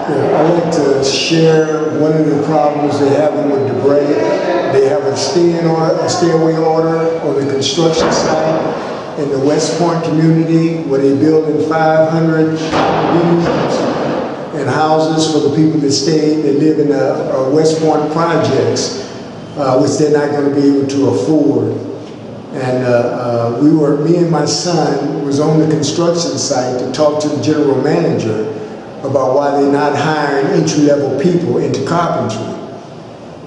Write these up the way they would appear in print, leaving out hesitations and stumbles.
I'd like to share one of the problems they're having with DeBray. They have a stay-away order on the construction site in the West Point community where they're building 500 units and houses for the people that live in the West Point Projects, which they're not going to be able to afford. And me and my son was on the construction site to talk to the general manager about why they're not hiring entry-level people into carpentry.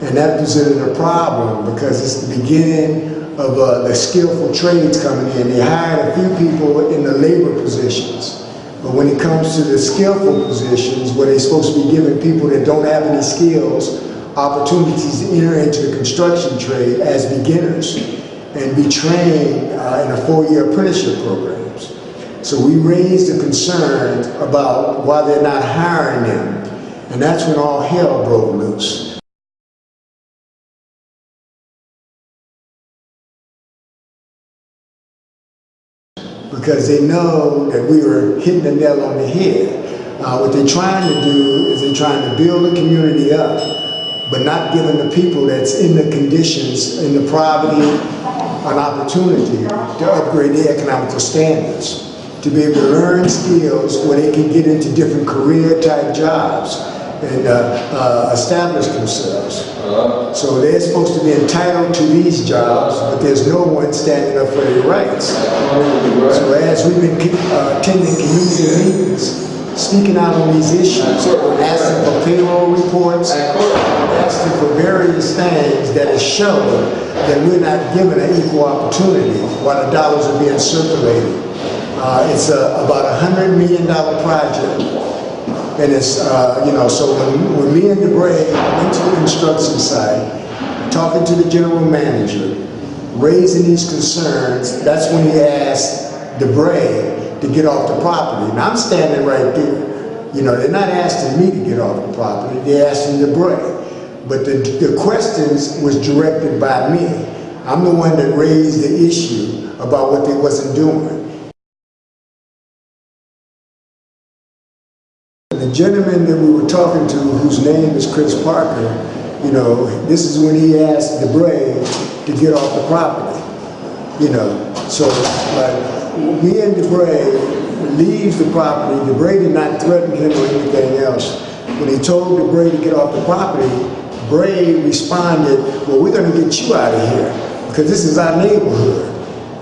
And that presented a problem because it's the beginning of the skillful trades coming in. They hired a few people in the labor positions. But when it comes to the skillful positions, where they're supposed to be giving people that don't have any skills opportunities to enter into the construction trade as beginners and be trained in a 4-year apprenticeship programs. So we raised the concern about why they're not hiring them, and that's when all hell broke loose. Because they know that we were hitting the nail on the head. What they're trying to do is they're trying to build the community up, but not giving the people that's in the conditions, in the poverty, an opportunity to upgrade their economical standards, to be able to learn skills where they can get into different career type jobs and establish themselves. So they're supposed to be entitled to these jobs, but there's no one standing up for their rights. So as we've been attending community meetings, speaking out on these issues, asking for payroll reports, asking for various things that has shown that we're not given an equal opportunity while the dollars are being circulated. It's about a $100 million project. And it's, so when me and DeBray went to the construction site, talking to the general manager, raising these concerns, that's when he asked DeBray to get off the property. And I'm standing right there. You know, they're not asking me to get off the property, they're asking DeBray. But the questions was directed by me. I'm the one that raised the issue about what they wasn't doing. The gentleman that we were talking to, whose name is Chris Parker, you know, this is when he asked DeBray to get off the property. You know, so like me and DeBray leaves the property. DeBray did not threaten him or anything else. When he told DeBray to get off the property, Bray responded, well, we're going to get you out of here because this is our neighborhood.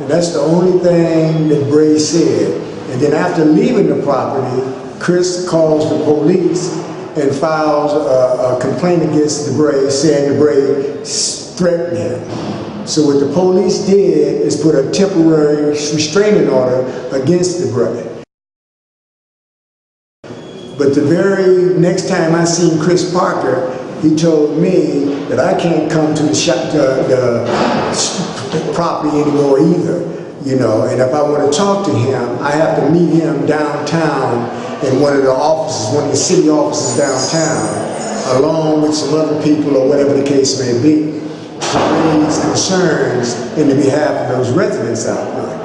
And that's the only thing that Bray said. And then after leaving the property, Chris calls the police and files a complaint against DeBray, saying DeBray threatened him. So what the police did is put a temporary restraining order against DeBray. But the very next time I seen Chris Parker, he told me that I can't come to the property anymore either, you know, and if I want to talk to him, I have to meet him downtown in one of the offices, one of the city offices downtown, along with some other people or whatever the case may be, to raise concerns in the behalf of those residents out there.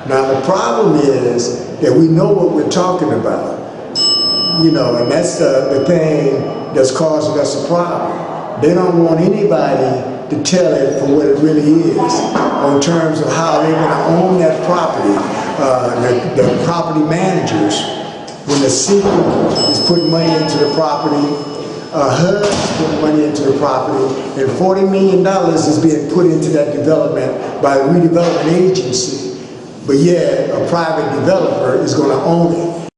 Now the problem is that we know what we're talking about, you know, and that's the thing that's causing us a problem. They don't want anybody to tell it for what it really is, in terms of how they're going to own that property. The property managers, when the city is putting money into the property, HUD is putting money into the property, and $40 million is being put into that development by a redevelopment agency, but yet a private developer is going to own it.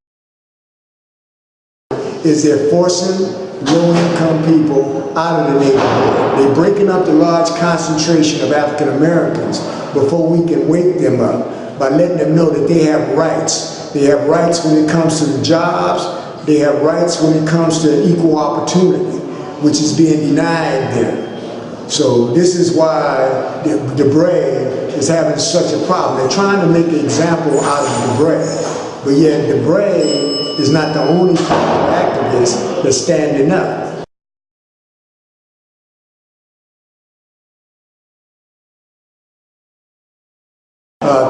Is they're forcing low-income people out of the neighborhood. They're breaking up the large concentration of African Americans before we can wake them up by letting them know that they have rights. They have rights when it comes to the jobs. They have rights when it comes to equal opportunity, which is being denied them. So this is why DeBray is having such a problem. They're trying to make an example out of DeBray, but yet DeBray is not the only activist that's standing up.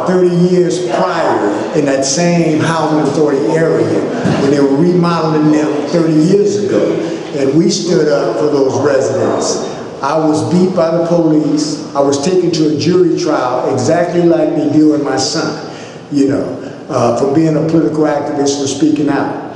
30 years prior in that same housing authority area when they were remodeling them 30 years ago. And we stood up for those residents. I was beat by the police. I was taken to a jury trial exactly like they do in my son, you know, for being a political activist for speaking out.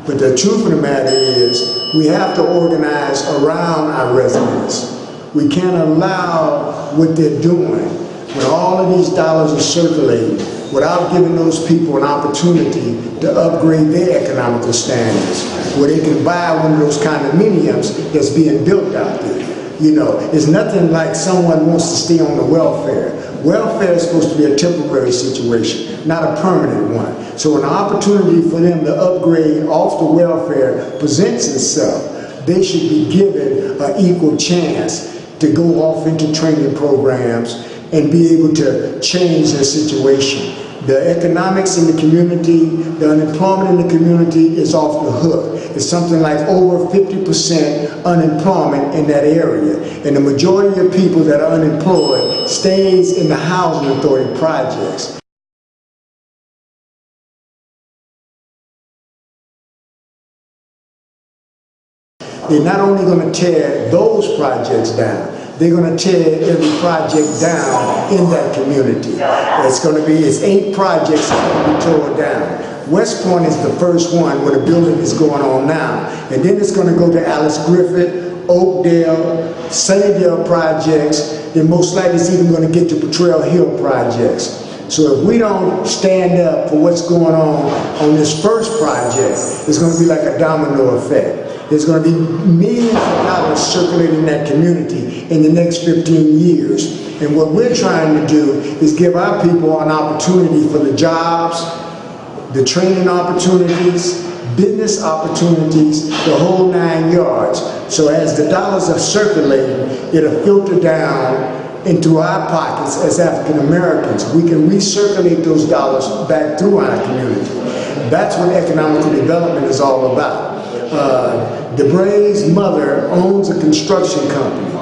But the truth of the matter is we have to organize around our residents. We can't allow what they're doing when all of these dollars are circulating without giving those people an opportunity to upgrade their economical standards, where they can buy one of those condominiums that's being built out there. You know, it's nothing like someone wants to stay on the welfare. Welfare is supposed to be a temporary situation, not a permanent one. So when an opportunity for them to upgrade off the welfare presents itself, they should be given an equal chance to go off into training programs and be able to change their situation. The economics in the community, the unemployment in the community is off the hook. It's something like over 50% unemployment in that area. And the majority of people that are unemployed stays in the housing authority projects. They're not only going to tear those projects down, they're going to tear every project down in that community. It's 8 projects that are going to be torn down. West Point is the first one where the building is going on now. And then it's going to go to Alice Griffith, Oakdale, Sunnydale projects, then most likely it's even going to get to Potrero Hill projects. So if we don't stand up for what's going on this first project, it's going to be like a domino effect. There's going to be millions of dollars circulating in that community in the next 15 years. And what we're trying to do is give our people an opportunity for the jobs, the training opportunities, business opportunities, the whole 9 yards. So as the dollars are circulating, it'll filter down into our pockets as African Americans. We can recirculate those dollars back through our community. That's what economic development is all about. DeBray's mother owns a construction company,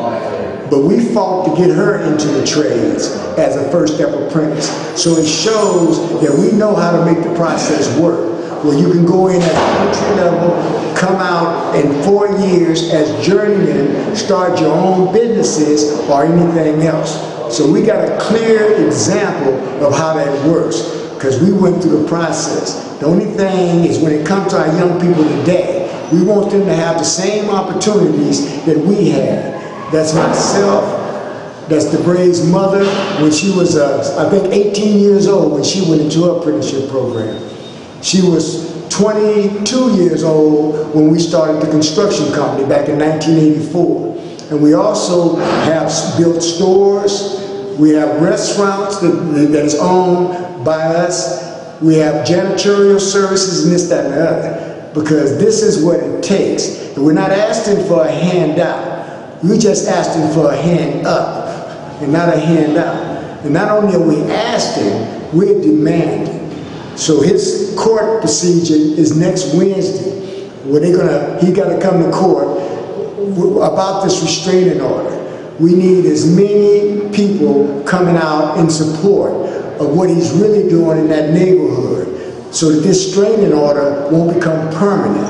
but we fought to get her into the trades as a first step apprentice. So it shows that we know how to make the process work, where you can go in at entry level, come out in 4 years as journeyman, start your own businesses or anything else. So we got a clear example of how that works, because we went through the process. The only thing is when it comes to our young people today, we want them to have the same opportunities that we had. That's myself, that's DeBray's mother, when she was, I think, 18 years old when she went into her apprenticeship program. She was 22 years old when we started the construction company back in 1984. And we also have built stores, we have restaurants that is owned by us, we have janitorial services and this, that, and the other. Because this is what it takes. And we're not asking for a handout. We're just asking for a hand up and not a handout. And not only are we asking, we're demanding. So his court procedure is next Wednesday, where he got to come to court about this restraining order. We need as many people coming out in support of what he's really doing in that neighborhood, so that this restraining order won't become permanent.